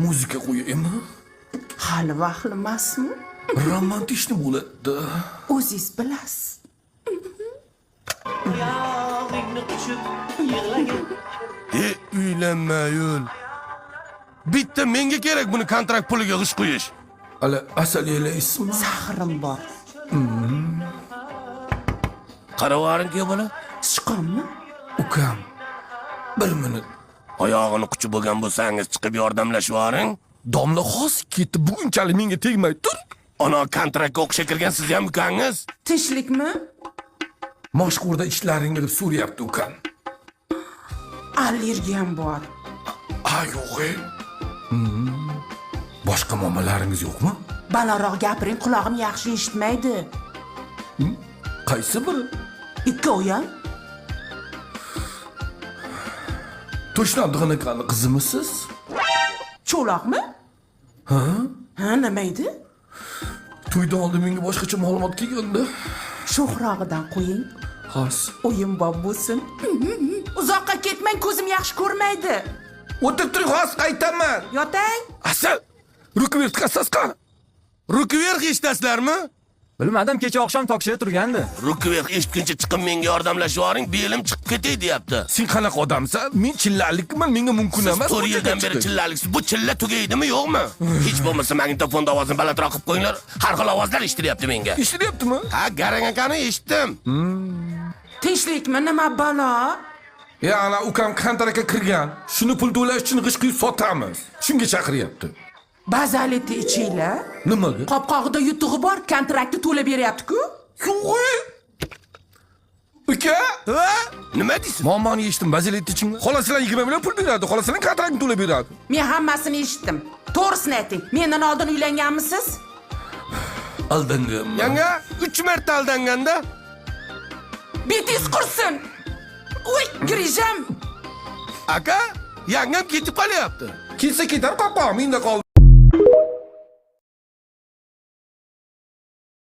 Muzika qo'yaymi? Hali vaqtli emasmi? Romantikni bo'ladi. O'zingiz bilasiz. Oyog'ingni quchib yig'lagin. Uylanma yo'l. Bitta menga kerak buni kontrakt puliga g'ish qo'yish. Ala asal yelaysizmi? Sahrim bor. Qaravaring-ku bola. Sichqonmi? Ukam. 1 minut. Oyog'ini quchib bo'lgan bo'lsangiz chiqib yordamlashvoring. Domla hozir ketdi. Bugunchalik menga tegmay tur. Ana kontraktga o'qishga kirgan siz ham ukangiz. Tinchlikmi? Mashhurda ishlaringni deb so'rayapti ukam. Allergiyam bor. Yo'q. Boshqa muammolaringiz yo'qmi? Balandroq gapiring, qulog'im yaxshi eshitmaydi. Qaysi biri? Ikkoviyam? To'shna Abdug'aniqani qizimisiz? Cho'loqmi? Ha, nima edi? To'ydan oldin menga boshqacha ma'lumot kelgandi. Sho'xrog'idan qo'ying. Xos. O'yinbop bo'lsin. Uzoqqa ketmang, ko'zim yaxshi ko'rmaydi. O'tirib turing, xos qaytaman. Yotang. Asal, rukvert qassasqa. Rukvert eshitasizlarmi? Bilmadim, kecha oqshom tokishda turgandi. Rukvert eshitguncha chiqib menga yordamlashvoring, belim chiqib ketay deyapti. Sen qanaqa odamsan? Men chillalikman, menga mumkin emas. 4 yildan beri chillaliksiz. Bu chilla tugaydimi, yo'qmi? Hech bo'lmasa magnitofon ovozini balandroq qilib qo'yinglar. Har xil ovozlar eshitilyapti menga. Eshitilyaptimi? Ha, garang akani eshitdim. Tinchlikmi, nima balo? Ana ukam kontraktga kirgan. Shuni pul to'lash uchun g'ish quyib sotamiz. Shunga chaqiryapti. Bazaleti ichinglar. Nimaga? Qopqog'ida yutug'i bor, kontraktni to'lab beryapti-ku. Yo'q. Uka, Ha? Nima deysiz? muammoni eshitdim, bazilet ichinglar. Xolasizlar 20 million pul beradi, xolasizlar kontraktni to'lab beradi. Men hammasini eshitdim. To'g'risini ayting. Mendan oldin uylanganmisiz? Aldandim. Yanga 3 marta aldanganda. Bitingiz qursin. Uy, girijam. Aka, yangam ketib qolyapti. Ketsa ketar, qoqo, menda qoldi.